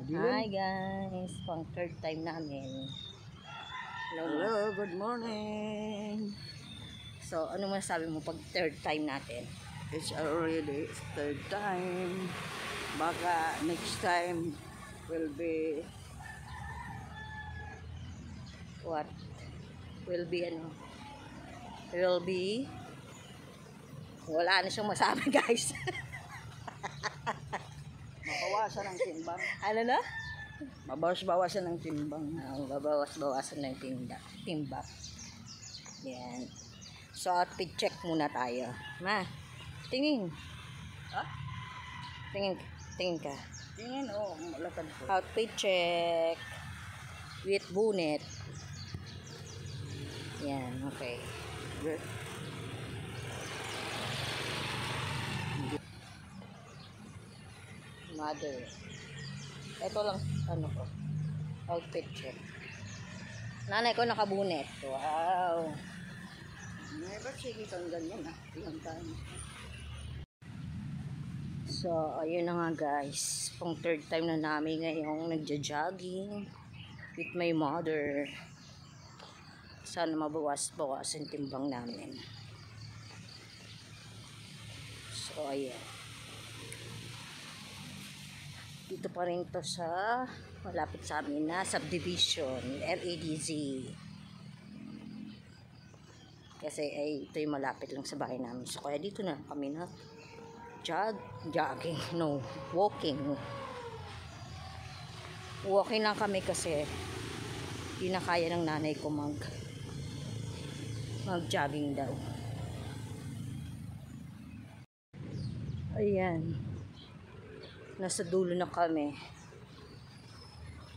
Hi guys, pang third time namin. Hello, good morning. So, ano masasabi mo pag third time natin? It's already third time. Baka next time will be What? Will be Will be wala na siyang masabi guys. mabawasan ng timbang. Ano na? Mabawas-bawasan ng timbang. Babawas-bawasan ng timbang. Yan. So, outfit check muna tayo. Ma, tingin. Ha? Tingin ka. Tingin, lakad ko. Outfit check. With bonnet. Yan, okay. Good. Mother. Ito lang, ko. Outfit check. Nanay ko nakabunet. Wow. May ba't sige kang ganyan Ilang tayo. So, ayun na nga guys. Pang third time na namin ngayong nagja-jogging with my mother. Sana mabawas-bawas ang timbang namin. So, ayan. Dito pa rin to sa malapit sa amin na subdivision, LADZ. Kasi ito yung malapit lang sa bahay namin. So, kaya dito na kami na walking. Walking lang kami kasi hindi na kaya ng nanay ko mag-jogging daw. Ayan. Nasa dulo na kami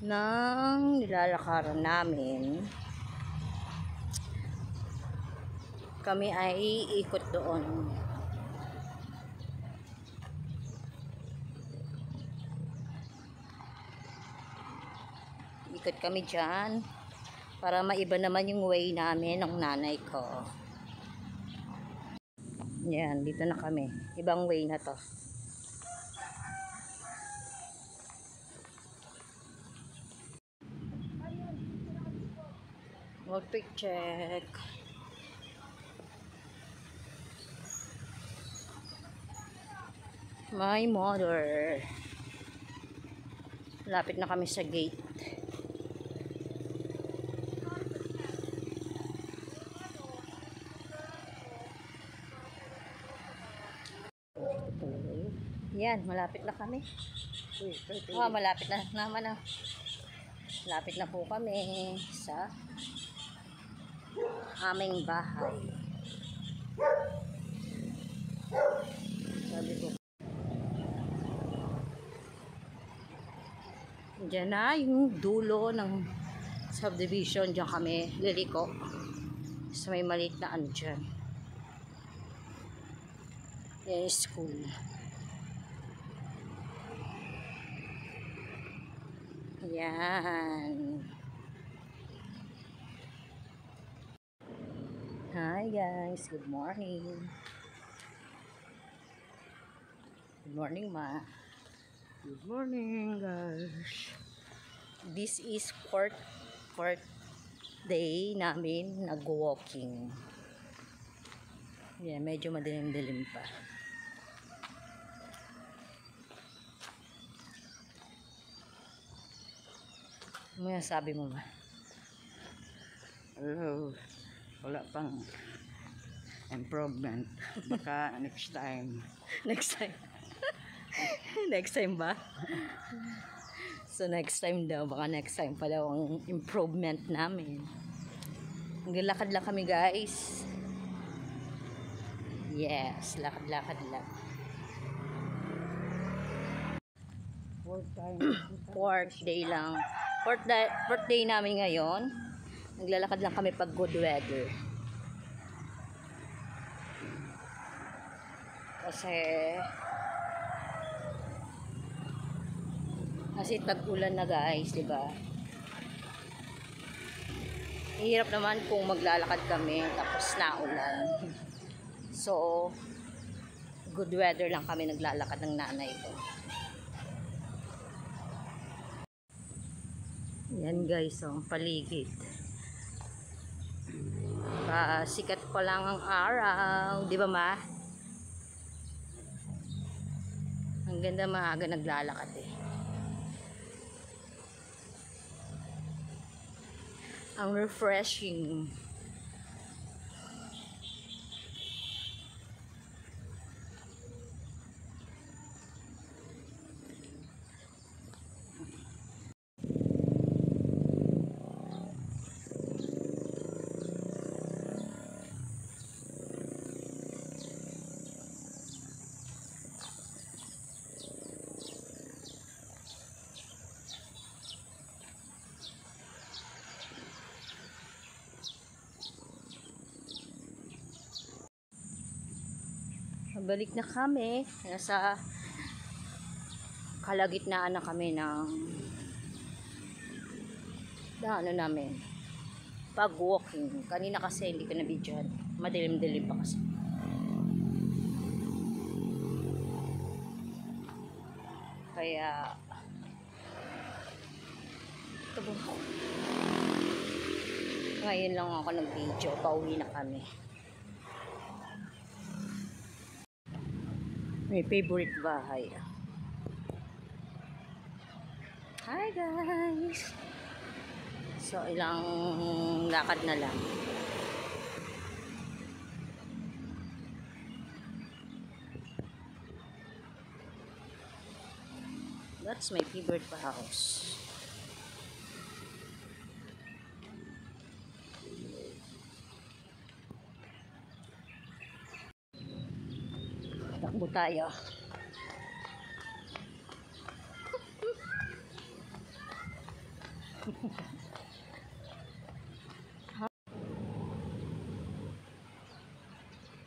ng nilalakaran namin. Kami ay iikot doon. Ikot kami dyan para maiba naman yung way namin ng nanay ko. Yan, dito na kami. Ibang way na to. Outfit check. My mother. Lapit na kami sa gate. Yan, malapit na kami. Malapit na naman Malapit na po kami sa aming bahay. Sabi ko. Diyan na yung dulo ng subdivision. Diyan kami liliko. Sa may maliit na dyan. Yan yung school. Yan. Hi guys, good morning. Good morning, ma. Good morning, guys. This is fourth day namin nag-walking. Yeah, medyo madilim-dilim pa. Ano yung sabi mo, ma? Hello. Wala pang improvement. Baka next time. Next time. Next time ba? So next time daw. Baka next time pa daw ang improvement namin. Naglalakad lang kami guys. Yes, lakad-lakad lang. Fourth day lang. Fourth day namin ngayon. Naglalakad lang kami pag good weather. Kasi tag-ulan na guys, di ba? Hirap naman kung maglalakad kami tapos naulan. So, good weather lang kami naglalakad ng nanay ko. Yan guys, oh, ang paligid. Sikat pa lang ang araw, di ba ma? Ang ganda, maaga naglalakad eh. Ang refreshing. Balik na kami. Nasa kalagitnaan na kami ng ano namin, pag-walking. Kanina kasi hindi ko na-videoan. Madilim-dilim pa kasi. Kaya ito ba? Ngayon lang ako nag-video. Pauwi na kami. May favorite bahay. Hi guys! So ilang lakad na lang. That's my favorite house. Takbo tayo.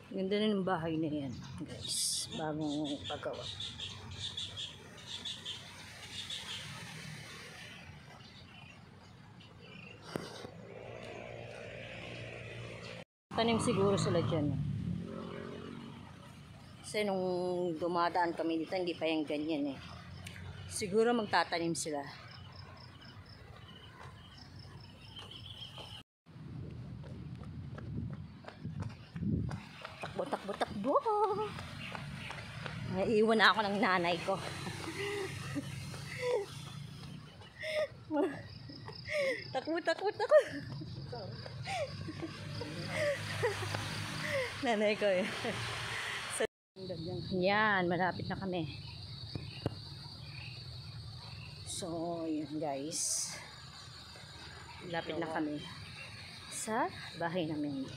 Ganda na ng bahay na yan, guys. Bagong paggawa. Tanim siguro sila dyan. Kasi nung dumadaan kami dito, hindi pa yung ganyan eh. Siguro magtatanim sila. Takbo, takbo, takbo. Naiiwan na ako ng nanay ko. Takbo, takbo, takbo. Nanay ko eh. Yan, malapit na kami. So, yun guys. Malapit na kami sa bahay namin.